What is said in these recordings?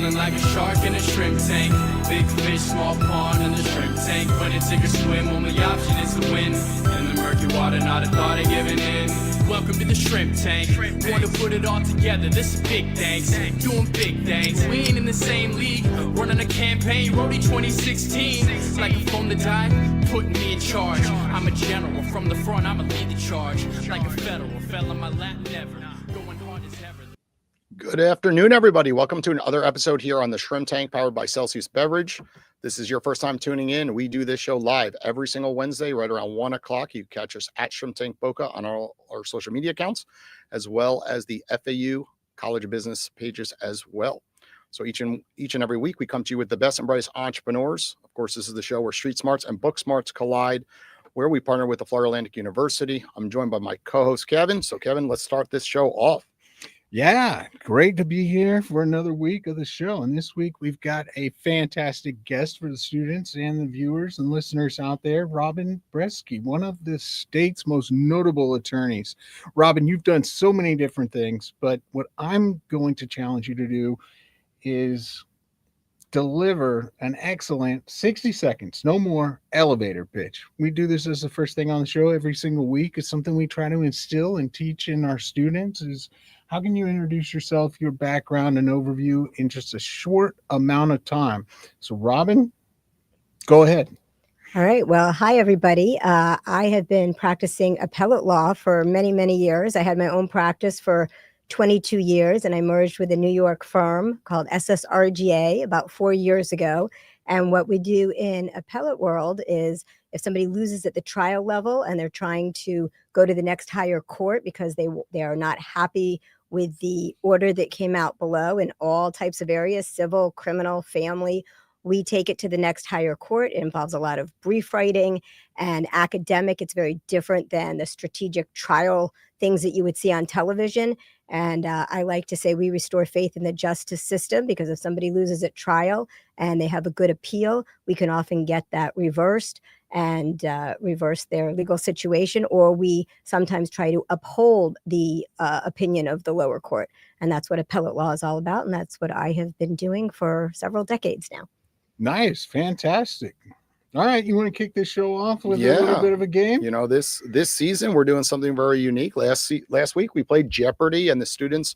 feeling like a shark in a shrimp tank. Big fish, small pond in the shrimp tank. When it take a swim, only option is to win. In the murky water, not a thought of giving in. Welcome to the shrimp tank. Want to put it all together, this is big thanks. Doing big things, we ain't in the same league. Running a campaign, Roadie 2016. Like a phone to die, putting me in charge. I'm a general, from the front I'ma lead the charge. Like a federal, fell on my lap never. Going hard as ever. Good afternoon, everybody. Welcome to another episode here on the Shrimp Tank, powered by Celsius Beverage. This is your first time tuning in. We do this show live every single Wednesday, right around 1 o'clock. You catch us at Shrimp Tank Boca on all our social media accounts, as well as the FAU College of Business pages as well. So each and every week, we come to you with the best and brightest entrepreneurs. Of course, this is the show where street smarts and book smarts collide, where we partner with the Florida Atlantic University. I'm joined by my co-host, Kevin. So, Kevin, let's start this show off. Yeah, great to be here for another week of the show. And this week we've got a fantastic guest for the students and the viewers and listeners out there, Robin Bresky, one of the state's most notable attorneys. Robin, you've done so many different things, but what I'm going to challenge you to do is deliver an excellent 60 seconds, no more, elevator pitch. We do this as the first thing on the show every single week. It's something we try to instill and teach in our students is how can you introduce yourself, your background, and overview in just a short amount of time? So, Robin, go ahead. All right. Well, hi, everybody. I have been practicing appellate law for many, many years. I had my own practice for 22 years, and I merged with a New York firm called SSRGA about 4 years ago. And what we do in appellate world is if somebody loses at the trial level and they're trying to go to the next higher court because they are not happy with the order that came out below in all types of areas, civil, criminal, family, we take it to the next higher court. It involves a lot of brief writing and academic. It's very different than the strategic trial things that you would see on television. And I like to say we restore faith in the justice system, because if somebody loses at trial and they have a good appeal, we can often get that reversed and reverse their legal situation, or we sometimes try to uphold the opinion of the lower court. And that's what appellate law is all about. And that's what I have been doing for several decades now. Nice. Fantastic. All right. You want to kick this show off with a little bit of a game? You know, this season, we're doing something very unique. Last week, we played Jeopardy, and the students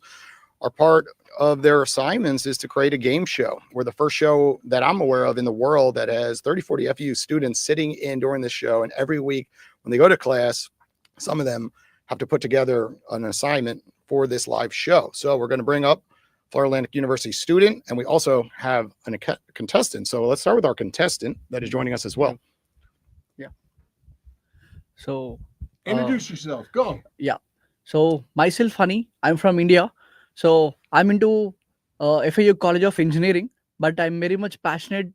are part of their assignments is to create a game show. We're the first show that I'm aware of in the world that has 30, 40 FU students sitting in during this show. And every week when they go to class, some of them have to put together an assignment for this live show. So we're going to bring up Florida Atlantic University student, and we also have a contestant. So let's start with our contestant that is joining us as well. Yeah. So Introduce yourself. Go. Yeah. So myself, Honey, I'm from India. So I'm into FAU College of Engineering, but I'm very much passionate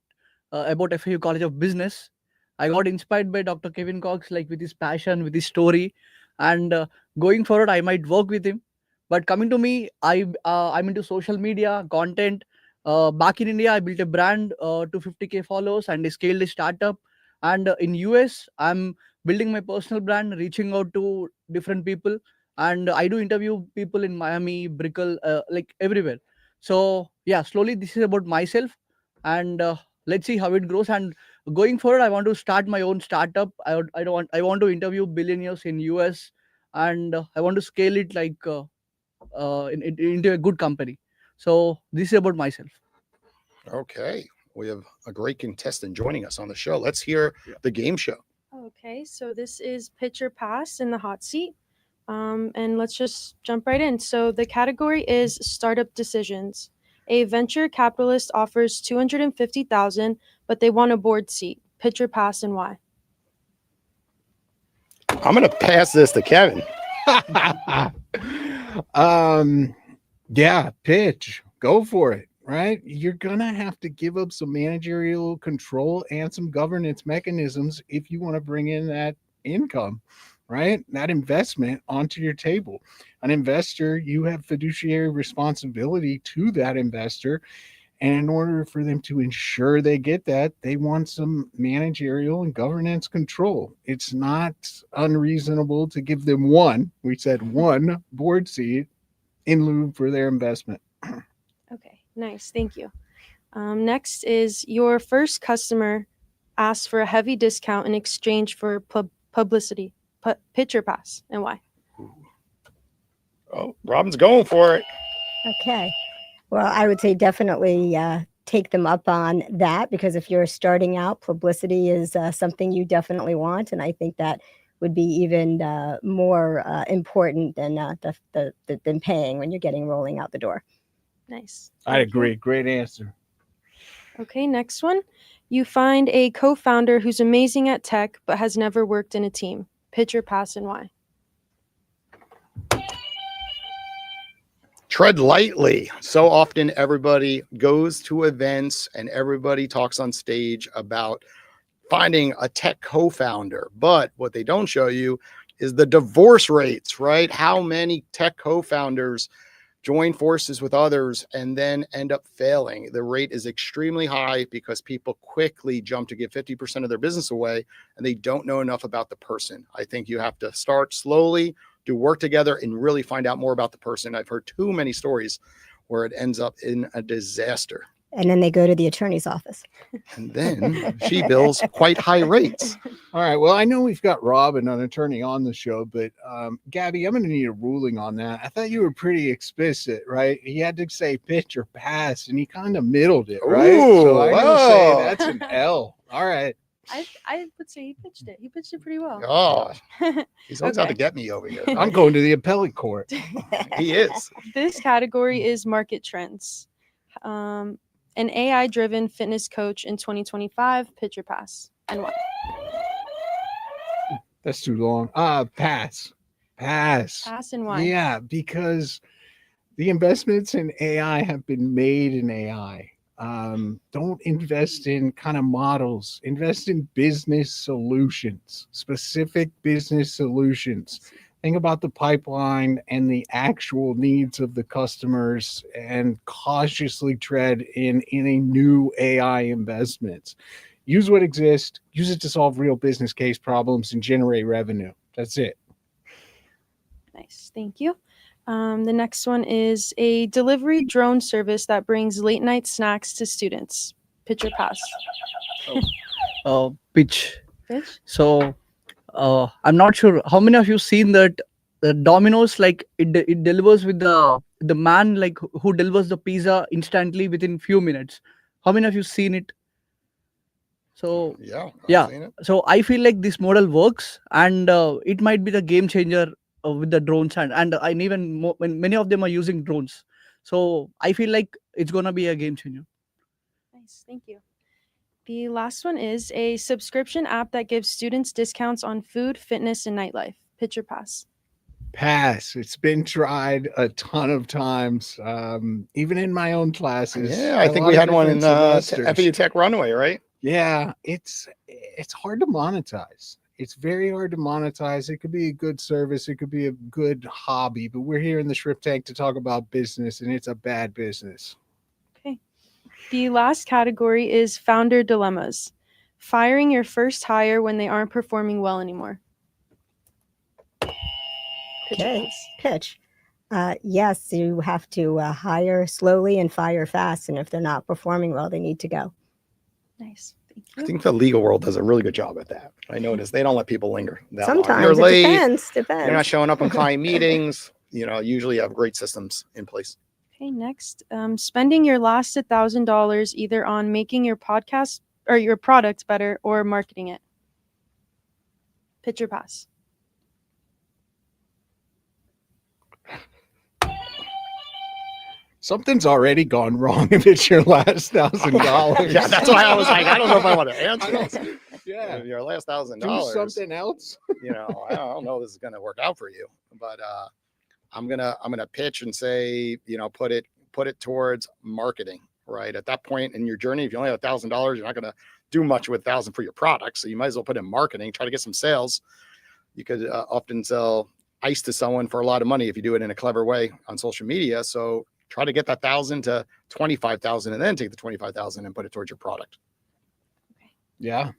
about FAU College of Business. I got inspired by Dr. Kevin Cox, like with his passion, with his story, and going forward, I might work with him. But coming to me, I'm into social media content. Back in India, I built a brand to 50K followers, and I scaled a startup. And in US, I'm building my personal brand, reaching out to different people. And I do interview people in Miami, Brickell, like everywhere. So yeah, slowly this is about myself, and let's see how it grows. And going forward, I want to start my own startup. I want to interview billionaires in US, and I want to scale it like into a good company. So this is about myself. Okay. We have a great contestant joining us on the show. Let's hear the game show. Okay, so this is pitch or pass in the hot seat. And let's just jump right in. So the category is startup decisions. A venture capitalist offers $250,000, but they want a board seat. Pitch or pass, and why? I'm going to pass this to Kevin. Yeah, pitch. Go for it. Right? You're going to have to give up some managerial control and some governance mechanisms if you want to bring in that income, right? That investment onto your table. An investor, you have fiduciary responsibility to that investor. And in order for them to ensure they get that, they want some managerial and governance control. It's not unreasonable to give them one board seat in lieu for their investment. Okay, nice. Thank you. Next is your first customer asks for a heavy discount in exchange for publicity. Picture pass, and why? Oh, Robin's going for it. Okay. Well, I would say definitely take them up on that, because if you're starting out, publicity is something you definitely want. And I think that would be even more important than paying when you're getting rolling out the door. Nice. I Thank you. agree. Great answer. Okay, next one. You find a co-founder who's amazing at tech but has never worked in a team. Picture pass, and why? Tread lightly. So often everybody goes to events and everybody talks on stage about finding a tech co-founder, but what they don't show you is the divorce rates, right? How many tech co-founders join forces with others and then end up failing? The rate is extremely high because people quickly jump to give 50% of their business away and they don't know enough about the person. I think you have to start slowly, do work together, and really find out more about the person. I've heard too many stories where it ends up in a disaster. And then they go to the attorney's office. And then she bills quite high rates. All right. Well, I know we've got Robin, an attorney, on the show, but Gabby, I'm going to need a ruling on that. I thought you were pretty explicit, right? He had to say pitch or pass, and he kind of middled it, right? Ooh, So I'm going to wow. say that's an L. All right. I would say he pitched it. He pitched it pretty well. Oh, he's always out to Okay. get me over here. I'm going to the appellate court. He is. This category is market trends. An AI-driven fitness coach in 2025. Picture pass, and why? That's too long. Pass. Pass, and why? Yeah, because the investments in AI have been made in AI. Don't invest in kind of models. Invest in business solutions, specific business solutions. Think about the pipeline and the actual needs of the customers and cautiously tread in any new AI investments. Use what exists, use it to solve real business case problems and generate revenue. That's it. Nice, thank you. The next one is a delivery drone service that brings late night snacks to students. Picture pass. Pitch. Pitch? So I'm not sure how many of you seen that the Domino's, like it delivers with the man like who delivers the pizza instantly within few minutes. How many of you seen it? So Yeah. I've yeah. seen it. So I feel like this model works, and it might be the game changer with the drones, and even more, when many of them are using drones. So I feel like it's gonna be a game changer. Nice, thank you. The last one is a subscription app that gives students discounts on food, fitness, and nightlife. Picture pass. Pass. It's been tried a ton of times, even in my own classes. Yeah, I A think lot we of had one in different semesters. FAU Tech Runway, right? Yeah, it's hard to monetize. It's very hard to monetize. It could be a good service. It could be a good hobby, but we're here in the Shrimp Tank to talk about business, and it's a bad business. Okay. The last category is founder dilemmas. Firing your first hire when they aren't performing well anymore. Picture Okay, pass. pitch. Yes, you have to hire slowly and fire fast. And if they're not performing well, they need to go. Nice. Thank I you. think the legal world does a really good job at that. I notice they don't let people linger that long. You're Sometimes it late. depends. You're not showing up in client meetings. Usually you have great systems in place. Okay, next. Spending your last $1,000 either on making your podcast or your product better or marketing it. Picture pass. Something's already gone wrong if it's your last $1,000. Yeah, that's why I was like, I don't know if I want to answer this. Yeah. Your last $1,000. Do something else. I don't know if this is going to work out for you, but I'm gonna pitch and say, put it towards marketing. Right at that point in your journey, if you only have $1,000, you're not gonna do much with $1,000 for your product. So you might as well put in marketing. Try to get some sales. You could often sell ice to someone for a lot of money if you do it in a clever way on social media. So try to get that $1,000 to $25,000, and then take the $25,000 and put it towards your product. Yeah.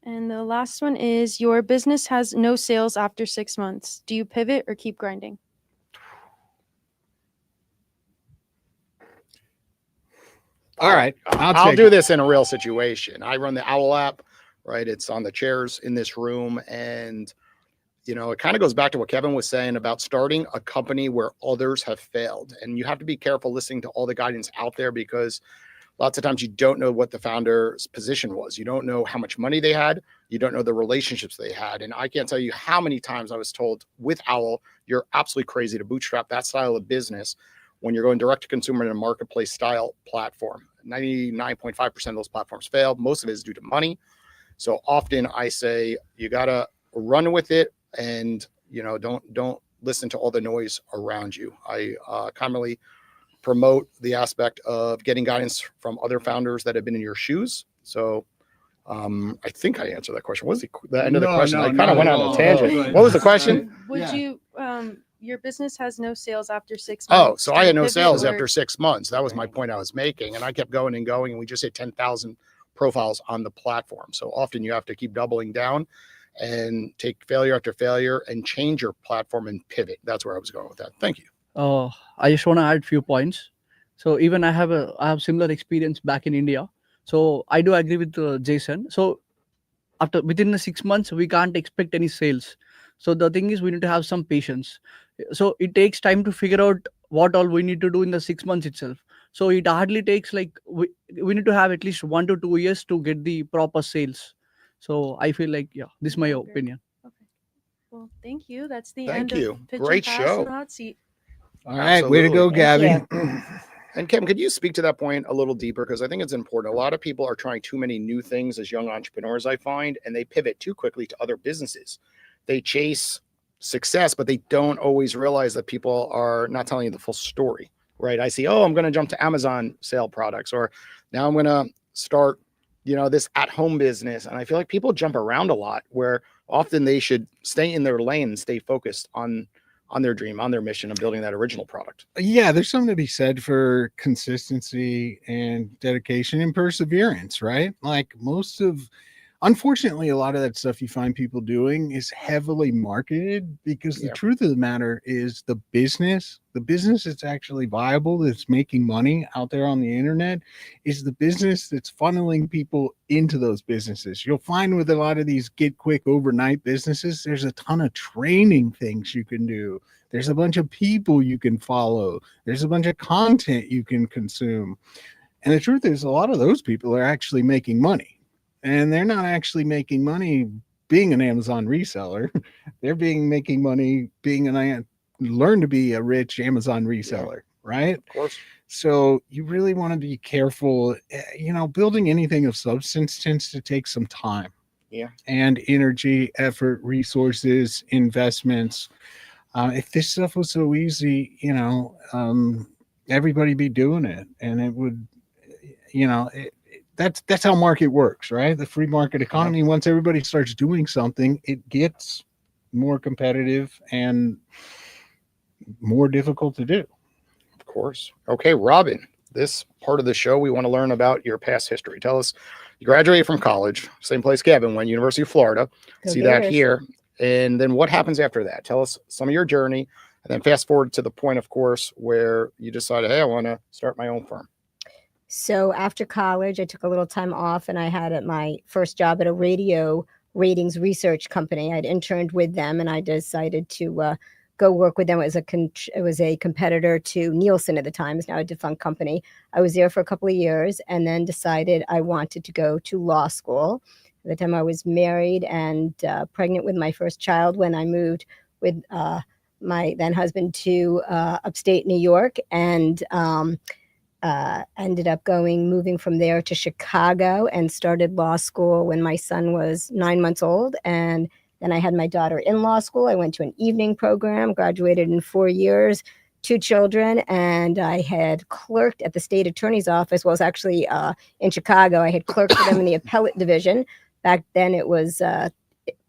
And the last one is your business has no sales after 6 months. Do you pivot or keep grinding? All right. I'll do this in a real situation. I run the Owl app, right? It's on the chairs in this room. And, it kind of goes back to what Kevin was saying about starting a company where others have failed. And you have to be careful listening to all the guidance out there, because lots of times you don't know what the founder's position was. You don't know how much money they had. You don't know the relationships they had. And I can't tell you how many times I was told with Owl, you're absolutely crazy to bootstrap that style of business when you're going direct to consumer in a marketplace style platform. 99.5% of those platforms fail. Most of it is due to money. So often I say, you got to run with it, and, don't listen to all the noise around you. I commonly promote the aspect of getting guidance from other founders that have been in your shoes. So I think I answered that question. What was the end of the question? I kind of went on a tangent. What was the question? Would you, your business has no sales after 6 months? Oh, so I had no pivot sales or- after 6 months. That was my point I was making. And I kept going and going, and we just hit 10,000 profiles on the platform. So often you have to keep doubling down and take failure after failure and change your platform and pivot. That's where I was going with that. Thank you. I just want to add few points. So even I have similar experience back in India. So I do agree with Jason. So within the 6 months, we can't expect any sales. So the thing is, we need to have some patience. So it takes time to figure out what all we need to do in the 6 months itself. So it hardly takes we need to have at least 1 to 2 years to get the proper sales. So I feel like, this is my opinion. Okay. Well, thank you. That's the Thank end you. of Pitch Great and Pass show. in the Hot Seat. All right. Way to go, Absolutely. Gabby. And Kim, could you speak to that point a little deeper? Because I think it's important. A lot of people are trying too many new things as young entrepreneurs, I find, and they pivot too quickly to other businesses. They chase success, but they don't always realize that people are not telling you the full story, right? I see, I'm going to jump to Amazon sale products, or now I'm going to start, this at-home business. And I feel like people jump around a lot, where often they should stay in their lane and stay focused on their dream, on their mission of building that original product. Yeah, there's something to be said for consistency and dedication and perseverance, right? Like unfortunately, a lot of that stuff you find people doing is heavily marketed, because the truth of the matter is the business that's actually viable, that's making money out there on the internet, is the business that's funneling people into those businesses. You'll find with a lot of these get quick overnight businesses, there's a ton of training things you can do. There's a bunch of people you can follow. There's a bunch of content you can consume. And the truth is, a lot of those people are actually making money. And they're not actually making money being an Amazon reseller. They're making money learn to be a rich Amazon reseller, right? Of course. So you really want to be careful. Building anything of substance tends to take some time. Yeah. And energy, effort, resources, investments. If this stuff was so easy, everybody be doing it, and it would, that's how market works, right? The free market economy. Once everybody starts doing something, it gets more competitive and more difficult to do. Of course. Okay, Robin, this part of the show, we want to learn about your past history. Tell us, you graduated from college, same place Kevin went, University of Florida. See that here. And then what happens after that? Tell us some of your journey, and then fast forward to the point, of course, where you decided, hey, I want to start my own firm. So after college, I took a little time off, and I had my first job at a radio ratings research company. I'd interned with them, and I decided to go work with them. It was a competitor to Nielsen at the time. It's now a defunct company. I was there for a couple of years, and then decided I wanted to go to law school. At the time, I was married and pregnant with my first child when I moved with my then husband to upstate New York, and ended up moving from there to Chicago, and started law school when my son was 9 months old. And then I had my daughter in law school. I went to an evening program, graduated in 4 years, 2 children, and I had clerked at the state attorney's office. Well, it was actually in Chicago. I had clerked for them in the appellate division. Back then it was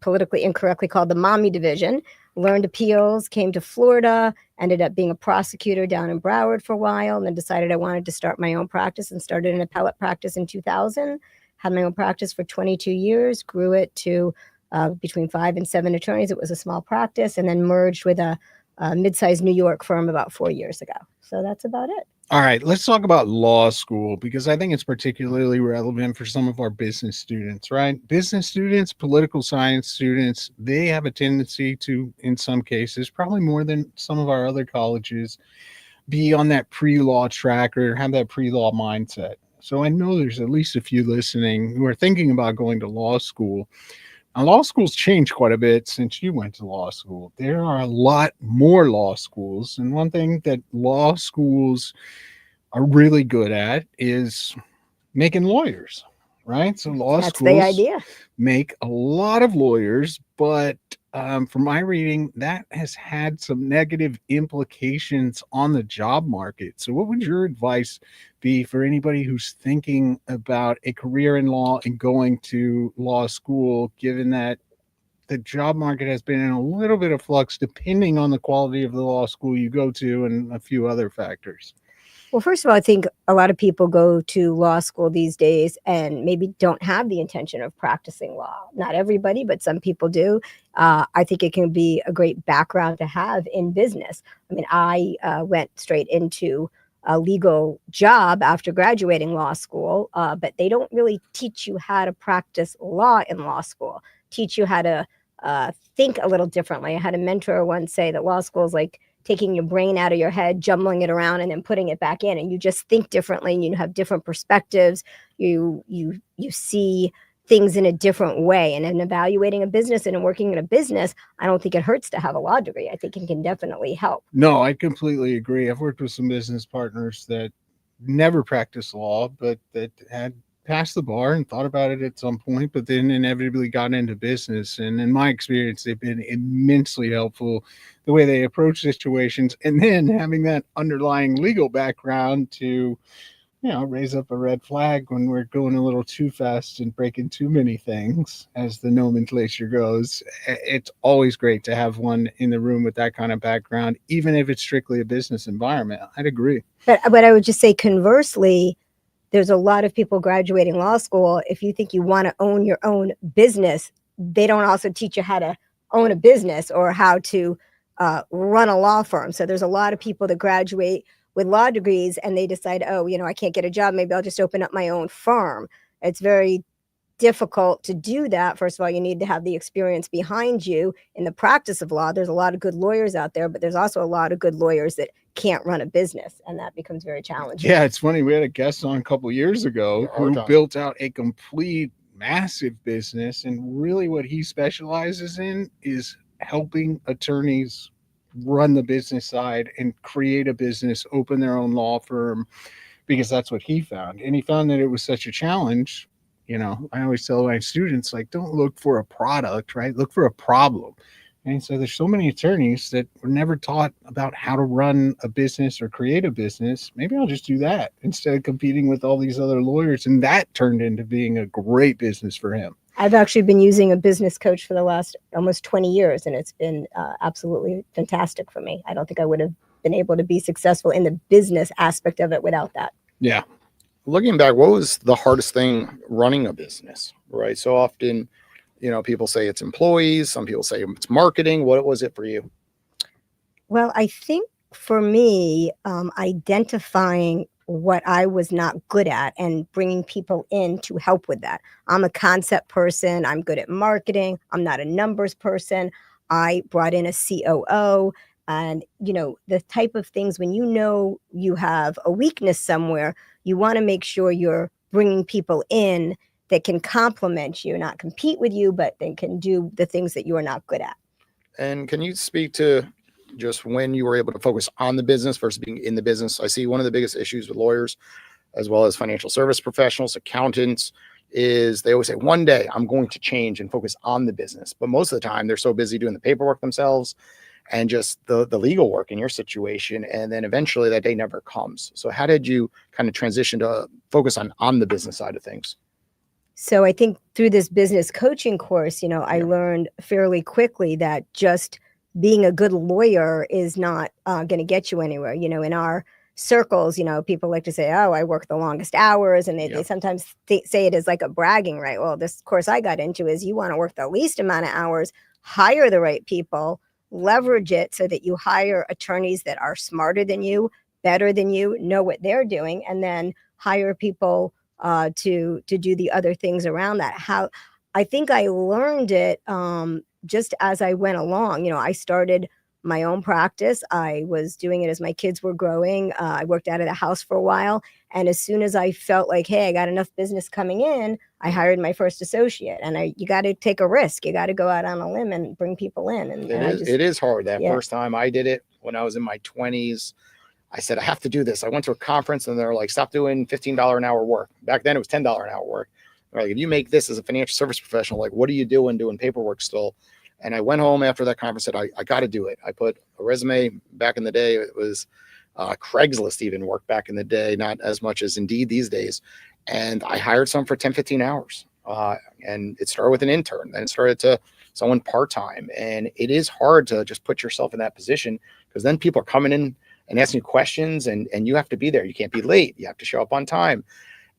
politically incorrectly called the mommy division. Learned appeals, came to Florida, ended up being a prosecutor down in Broward for a while, and then decided I wanted to start my own practice, and started an appellate practice in 2000. Had my own practice for 22 years, grew it to between 5 and 7 attorneys. It was a small practice, and then merged with a mid-sized New York firm about 4 years ago. So that's about it. All right, let's talk about law school because I think it's particularly relevant for some of our business students, right? Business students, political science students, they have a tendency to, in some cases, probably more than some of our other colleges, be on that pre-law track or have that pre-law mindset. So I know there's at least a few listening who are thinking about going to law school. Now, law school's changed quite a bit since you went to law school. There are a lot more law schools, and one thing that law schools are really good at is making lawyers, right? So law That's the schools idea. make a lot of lawyers, but from my reading, that has had some negative implications on the job market. So what would your advice be for anybody who's thinking about a career in law and going to law school, given that the job market has been in a little bit of flux depending on the quality of the law school you go to and a few other factors? Well, first of all, I think a lot of people go to law school these days and maybe don't have the intention of practicing law. Not everybody, but some people do. I think it can be a great background to have in business. I mean, I went straight into a legal job after graduating law school, but they don't really teach you how to practice law in law school, teach you how to think a little differently. I had a mentor once say that law school is like taking your brain out of your head, jumbling it around, and then putting it back in, and you just think differently, and you have different perspectives. You see things in a different way. And in evaluating a business and in working in a business, I don't think it hurts to have a law degree. I think it can definitely help. No, I completely agree. I've worked with some business partners that never practiced law, but that had passed the bar and thought about it at some point, but then inevitably got into business. And in my experience, they've been immensely helpful the way they approach situations, and then having that underlying legal background to, raise up a red flag when we're going a little too fast and breaking too many things, as the nomenclature goes. It's always great to have one in the room with that kind of background, even if it's strictly a business environment. I'd agree. But I would just say conversely, there's a lot of people graduating law school. If you think you want to own your own business, they don't also teach you how to own a business or how to run a law firm. So there's a lot of people that graduate with law degrees and they decide, I can't get a job. Maybe I'll just open up my own firm. It's very difficult to do that. First of all, you need to have the experience behind you in the practice of law. There's a lot of good lawyers out there, but there's also a lot of good lawyers that can't run a business, and that becomes very challenging. Yeah, it's funny. We had a guest on a couple of years ago who built out a complete massive business, and really what he specializes in is helping attorneys run the business side and create a business, open their own law firm, because that's what he found. And he found that it was such a challenge. I always tell my students, like, don't look for a product, right? Look for a problem. And so there's so many attorneys that were never taught about how to run a business or create a business. Maybe I'll just do that instead of competing with all these other lawyers. And that turned into being a great business for him. I've actually been using a business coach for the last almost 20 years, and it's been absolutely fantastic for me. I don't think I would have been able to be successful in the business aspect of it without that. Yeah. Looking back, what was the hardest thing running a business, right? So often, people say it's employees. Some people say it's marketing. What was it for you? Well, I think for me, identifying what I was not good at and bringing people in to help with that. I'm a concept person. I'm good at marketing. I'm not a numbers person. I brought in a COO, and the type of things when you have a weakness somewhere, you want to make sure you're bringing people in that can complement you, not compete with you, but they can do the things that you are not good at. And can you speak to just when you were able to focus on the business versus being in the business? I see one of the biggest issues with lawyers, as well as financial service professionals, accountants, is they always say, one day I'm going to change and focus on the business. But most of the time they're so busy doing the paperwork themselves and just the legal work in your situation. And then eventually that day never comes. So how did you kind of transition to focus on the business side of things? So I think through this business coaching course, I learned fairly quickly that just being a good lawyer is not going to get you anywhere. In our circles, people like to say, I work the longest hours. And they sometimes say it as like a bragging, right? Well, this course I got into is you want to work the least amount of hours, hire the right people, leverage it so that you hire attorneys that are smarter than you, better than you, know what they're doing, and then hire people to do the other things around that. How I think I learned it just as I went along. You know, I started my own practice. I was doing it as my kids were growing. I worked out of the house for a while. And as soon as I felt like, hey, I got enough business coming in, I hired my first associate. And you got to take a risk. You got to go out on a limb and bring people in. And it is hard. That yeah. first time I did it when I was in my 20s, I said, I have to do this. I went to a conference and they're like, stop doing $15 an hour work. Back then it was $10 an hour work. They're like, if you make this as a financial service professional, like, what are you doing paperwork still? And I went home after that conference, said, I got to do it. I put a resume back in the day. It was Craigslist even worked back in the day, not as much as Indeed these days. And I hired someone for 10, 15 hours. And it started with an intern. Then it started to someone part-time. And it is hard to just put yourself in that position because then people are coming in and asking you questions and you have to be there. You can't be late. You have to show up on time.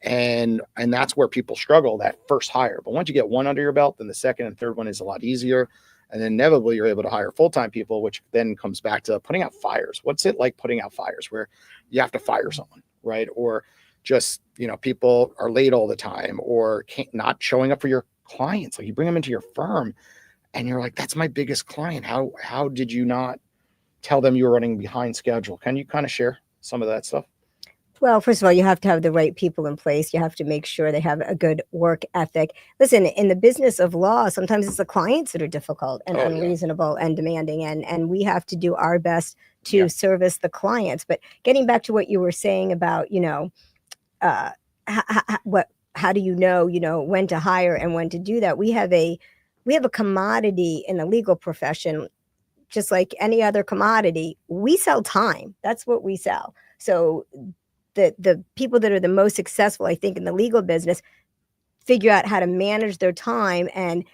And that's where people struggle, that first hire. But once you get one under your belt, then the second and third one is a lot easier. And then inevitably you're able to hire full-time people, which then comes back to putting out fires. What's it like putting out fires where you have to fire someone, right? Or just, you know, people are late all the time or not showing up for your clients. Like you bring them into your firm and you're like, that's my biggest client. How did you not tell them you were running behind schedule? Can you kind of share some of that stuff? Well, first of all, you have to have the right people in place. You have to make sure they have a good work ethic. Listen, in the business of law, sometimes it's the clients that are difficult and unreasonable and demanding, and we have to do our best to service the clients. But getting back to what you were saying about, you know, how do you know, when to hire and when to do that? We have a commodity in the legal profession, just like any other commodity. We sell time. That's what we sell. So the people that are the most successful, I think, in the legal business figure out how to manage their time, and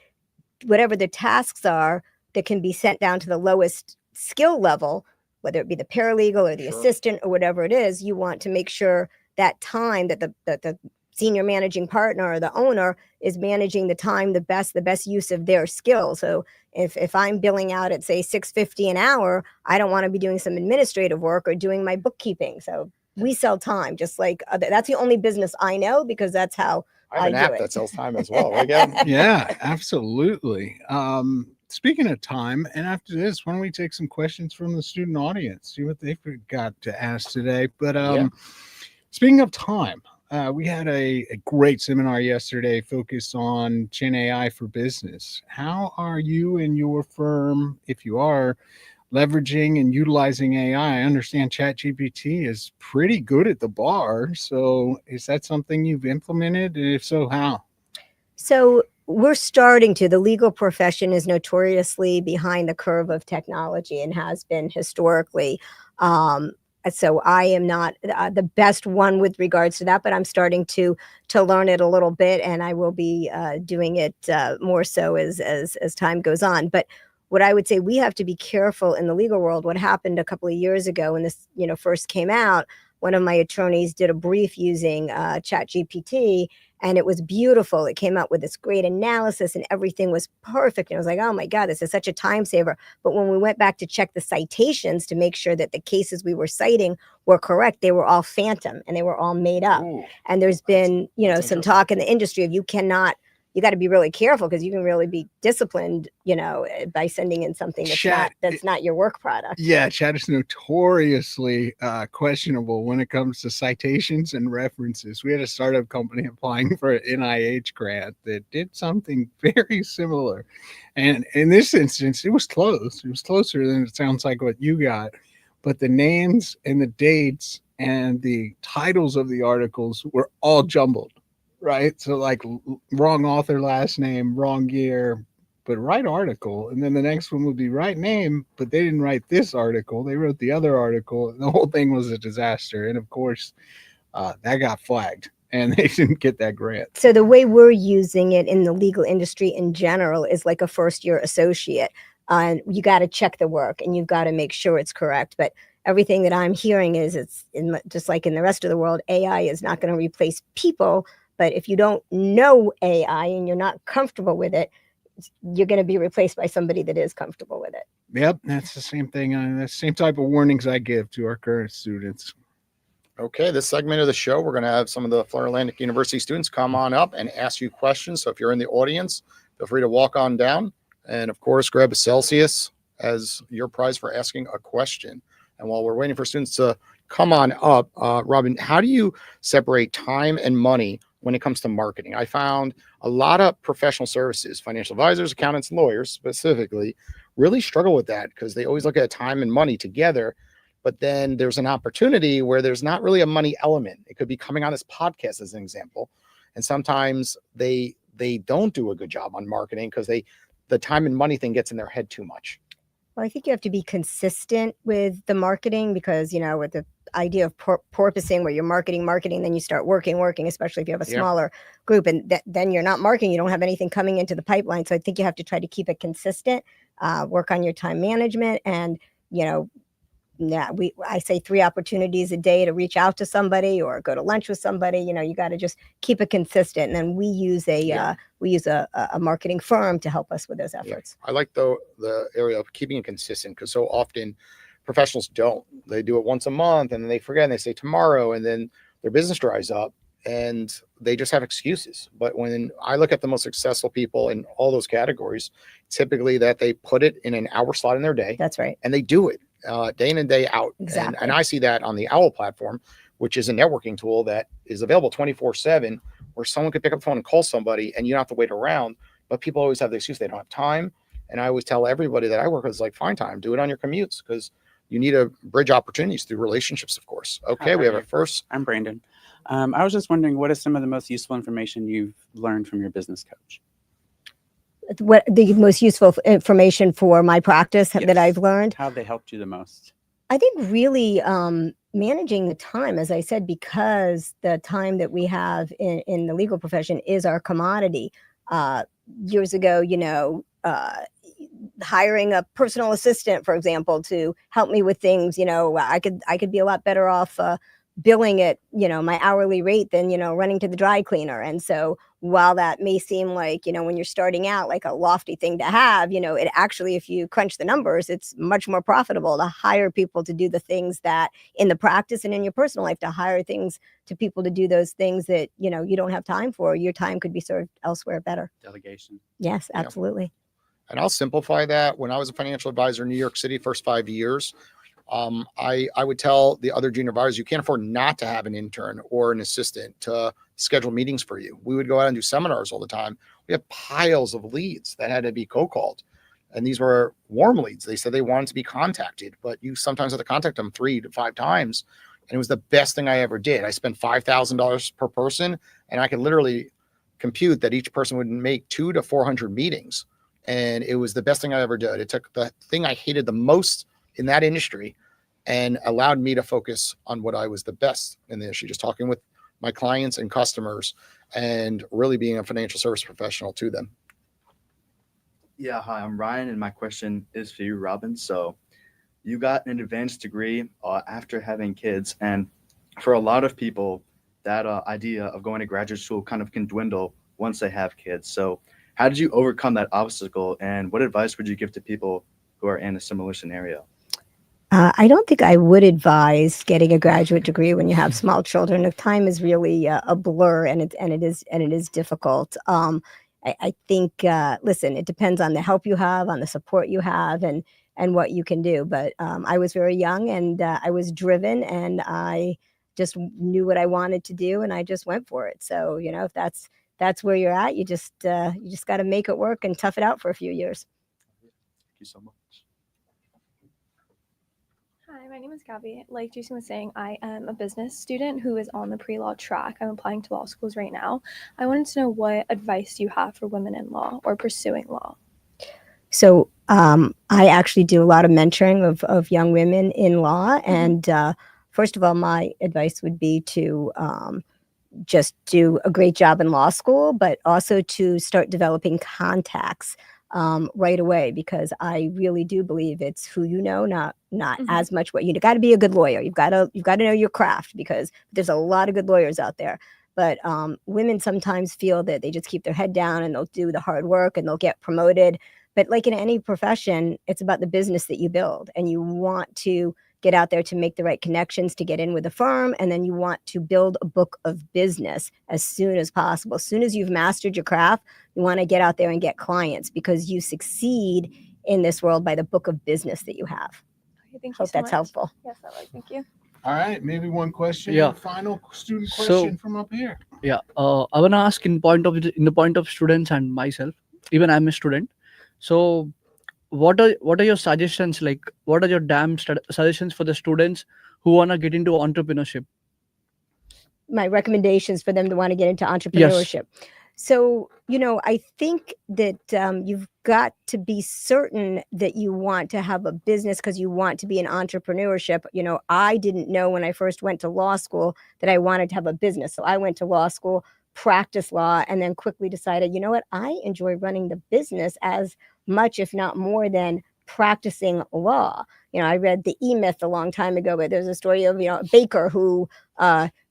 whatever the tasks are that can be sent down to the lowest skill level, whether it be the paralegal or the assistant or whatever it is, you want to make sure that time that the senior managing partner or the owner is managing the time the best use of their skill. So if I'm billing out at, say, $6.50 an hour, I don't want to be doing some administrative work or doing my bookkeeping. So we sell time, just like that's the only business I know, because that's how I have an app that sells time as well. Right, Gavin? Yeah, absolutely. Speaking of time, and after this, why don't we take some questions from the student audience, see what they've got to ask today. But speaking of time, we had a great seminar yesterday focused on Gen AI for business. How are you and your firm, if you are, leveraging and utilizing AI? I understand ChatGPT is pretty good at the bar. So is that something you've implemented? And if so, how? So we're starting to. The legal profession is notoriously behind the curve of technology and has been historically. So I am not the best one with regards to that, but I'm starting to learn it a little bit, and I will be doing it more so as time goes on. But what I would say, we have to be careful in the legal world. What happened a couple of years ago when this, first came out, one of my attorneys did a brief using ChatGPT, and it was beautiful. It came out with this great analysis and everything was perfect. And I was like, oh my God, this is such a time saver. But when we went back to check the citations to make sure that the cases we were citing were correct, they were all phantom and they were all made up. Ooh, and there's been, some talk in the industry of you got to be really careful, because you can really be disciplined, by sending in something that's not your work product. Yeah, chat is notoriously questionable when it comes to citations and references. We had a startup company applying for an NIH grant that did something very similar. And in this instance, it was close. It was closer than it sounds like what you got. But the names and the dates and the titles of the articles were all jumbled. Right. So like wrong author, last name, wrong year, but right article. And then the next one would be right name, but they didn't write this article. They wrote the other article. And the whole thing was a disaster. And of course, that got flagged and they didn't get that grant. So the way we're using it in the legal industry in general is like a first year associate. And you got to check the work and you've got to make sure it's correct. But everything that I'm hearing is just like in the rest of the world, AI is not going to replace people. But if you don't know AI and you're not comfortable with it, you're going to be replaced by somebody that is comfortable with it. Yep, that's the same thing. That's the same type of warnings I give to our current students. Okay, this segment of the show, we're going to have some of the Florida Atlantic University students come on up and ask you questions. So if you're in the audience, feel free to walk on down. And of course, grab a Celsius as your prize for asking a question. And while we're waiting for students to come on up, Robin, how do you separate time and money when it comes to marketing? I found a lot of professional services, financial advisors, accountants, lawyers specifically, really struggle with that because they always look at time and money together. But then there's an opportunity where there's not really a money element. It could be coming on this podcast as an example. And sometimes they don't do a good job on marketing because the time and money thing gets in their head too much. Well, I think you have to be consistent with the marketing because, with the idea of porpoising where you're marketing, then you start working, especially if you have a smaller group, and then you're not marketing, you don't have anything coming into the pipeline. So I think you have to try to keep it consistent, work on your time management, and, I say 3 opportunities a day to reach out to somebody or go to lunch with somebody. You got to just keep it consistent. And then we use a marketing firm to help us with those efforts. I like the area of keeping it consistent because so often professionals don't. They do it once a month and then they forget and they say tomorrow, and then their business dries up and they just have excuses. But when I look at the most successful people in all those categories, typically that they put it in an hour slot in their day. That's right. And they do it. Day in and day out. Exactly. And I see that on the OWL platform, which is a networking tool that is available 24/7, where someone could pick up the phone and call somebody and you don't have to wait around. But people always have the excuse they don't have time. And I always tell everybody that I work with, find time, do it on your commutes because you need to bridge opportunities through relationships, of course. Okay, we have our first. I'm Brandon. I was just wondering, what is some of the most useful information you've learned from your business coach? What the most useful information for my practice that I've learned? How have they helped you the most? I think really managing the time, as I said, because the time that we have in the legal profession is our commodity. Years ago, hiring a personal assistant, for example, to help me with things, I could be a lot better off billing at, my hourly rate than, running to the dry cleaner. And so while that may seem like, when you're starting out, like a lofty thing to have, it actually, if you crunch the numbers, it's much more profitable to hire people to do the things that in the practice and in your personal life, to hire people to do those things that, you don't have time for. Your time could be served elsewhere better. Delegation. Yes, absolutely. And I'll simplify that. When I was a financial advisor in New York City, first 5 years, I would tell the other junior advisors, you can't afford not to have an intern or an assistant to schedule meetings for you. We would go out and do seminars all the time. We had piles of leads that had to be co-called. And these were warm leads. They said they wanted to be contacted, but you sometimes have to contact them 3 to 5 times. And it was the best thing I ever did. I spent $5,000 per person, and I could literally compute that each person would make 200 to 400 meetings. And it was the best thing I ever did. It took the thing I hated the most in that industry and allowed me to focus on what I was the best in the industry, just talking with my clients and customers and really being a financial service professional to them. Yeah, hi, I'm Ryan, and my question is for you, Robin. So you got an advanced degree after having kids, and for a lot of people, that idea of going to graduate school kind of can dwindle once they have kids. So how did you overcome that obstacle, and what advice would you give to people who are in a similar scenario? I don't think I would advise getting a graduate degree when you have small children. The time is really a blur, and it is difficult. I think, listen, it depends on the help you have, on the support you have, and what you can do. But I was very young, and I was driven, and I just knew what I wanted to do, and I just went for it. So, if that's where you're at, you just got to make it work and tough it out for a few years. Thank you so much. Hi, my name is Gabby. Like Jason was saying, I am a business student who is on the pre-law track. I'm applying to law schools right now. I wanted to know what advice you have for women in law or pursuing law. So I actually do a lot of mentoring of young women in law. And first of all, my advice would be to just do a great job in law school, but also to start developing contacts right away, because I really do believe it's who you know, not as much what you got to be a good lawyer. You've got to know your craft, because there's a lot of good lawyers out there. But women sometimes feel that they just keep their head down and they'll do the hard work and they'll get promoted. But like in any profession, it's about the business that you build, and you want to get out there to make the right connections to get in with a firm, and then you want to build a book of business as soon as possible. As soon as you've mastered your craft, you want to get out there and get clients, because you succeed in this world by the book of business that you have. Okay, thank you Hope so that's much. helpful. Yes, thank you. All right, maybe one question. Yeah. Final student So- question from up here. Yeah, I wanna ask in the point of students and myself. Even I'm a student. So, what are your suggestions? Like, what are your suggestions for the students who wanna get into entrepreneurship? My recommendations for them to want to get into entrepreneurship. So, I think that you've got to be certain that you want to have a business because you want to be in entrepreneurship. I didn't know when I first went to law school that I wanted to have a business. So I went to law school, practiced law, and then quickly decided, you know what, I enjoy running the business as much, if not more, than practicing law. I read the E-Myth a long time ago, but there's a story of, a baker who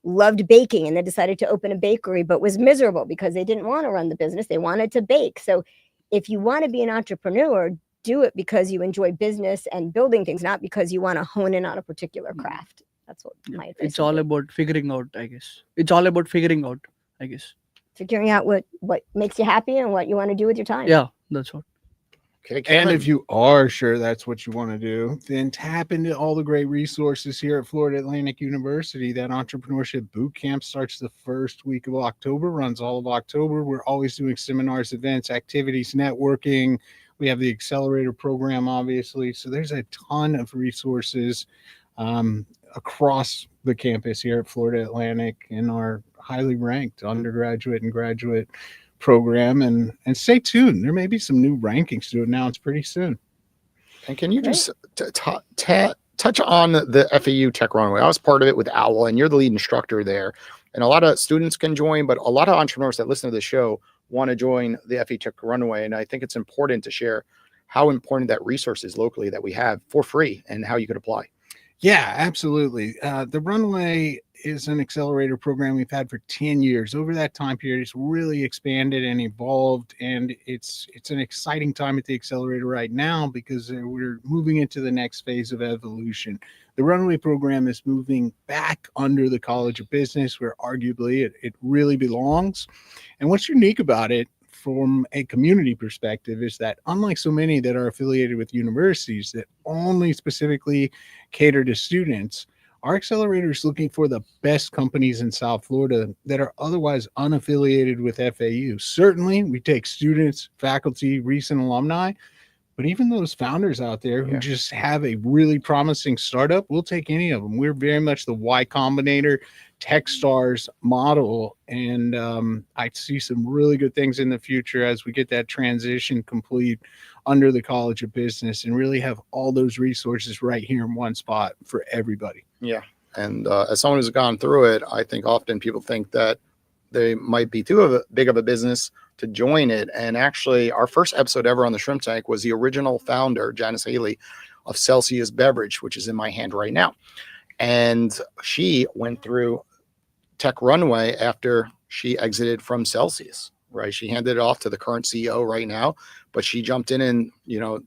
loved baking and then decided to open a bakery, but was miserable because they didn't want to run the business. They wanted to bake. So if you want to be an entrepreneur, do it because you enjoy business and building things, not because you want to hone in on a particular craft. That's what my advice It's would all be. about figuring out, I guess. It's all about figuring out, I guess. Figuring out what makes you happy and what you want to do with your time. Yeah, that's what. Okay, And Kevin. if you are sure that's what you want to do, then tap into all the great resources here at Florida Atlantic University. That entrepreneurship boot camp starts the first week of October, runs all of October. We're always doing seminars, events, activities, networking. We have the accelerator program, obviously. So there's a ton of resources across the campus here at Florida Atlantic in our highly ranked undergraduate and graduate program, and stay tuned. There may be some new rankings to announce pretty soon. And can you just touch on the FAU Tech Runway? I was part of it with Owl, and you're the lead instructor there. And a lot of students can join, but a lot of entrepreneurs that listen to the show want to join the FAU Tech Runway. And I think it's important to share how important that resource is locally that we have for free and how you could apply. Yeah, absolutely. The Runway is an accelerator program we've had for 10 years. Over that time period, it's really expanded and evolved, and it's an exciting time at the accelerator right now because we're moving into the next phase of evolution. The Runway program is moving back under the College of Business, where arguably it really belongs. And what's unique about it from a community perspective is that, unlike so many that are affiliated with universities that only specifically cater to students, our accelerator is looking for the best companies in South Florida that are otherwise unaffiliated with FAU. Certainly, we take students, faculty, recent alumni, but even those founders out there who just have a really promising startup, we'll take any of them. We're very much the Y Combinator, Techstars model, and I see some really good things in the future as we get that transition complete under the College of Business and really have all those resources right here in one spot for everybody. Yeah. And as someone who's gone through it, I think often people think that they might be too big of a business to join it. And actually, our first episode ever on the Shrimp Tank was the original founder, Janice Haley, of Celsius Beverage, which is in my hand right now. And she went through Tech Runway after she exited from Celsius, right? She handed it off to the current CEO right now, but she jumped in and,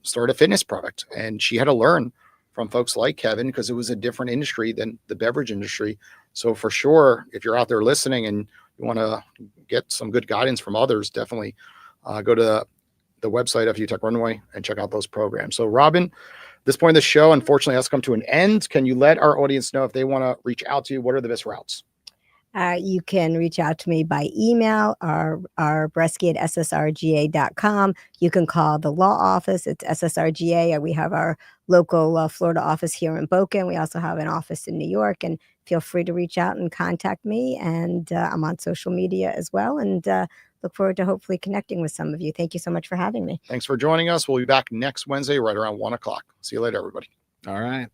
started a fitness product. And she had to learn from folks like Kevin because it was a different industry than the beverage industry. So for sure, if you're out there listening and you want to get some good guidance from others, definitely go to the website of FAU Tech Runway and check out those programs. So Robin, this point of the show, unfortunately, has come to an end. Can you let our audience know if they want to reach out to you? What are the best routes? You can reach out to me by email, our Bresky at SSRGA.com. You can call the law office. It's SSRGA. We have our local Florida office here in Boca, and we also have an office in New York. And feel free to reach out and contact me. And I'm on social media as well. And look forward to hopefully connecting with some of you. Thank you so much for having me. Thanks for joining us. We'll be back next Wednesday right around 1 o'clock. See you later, everybody. All right.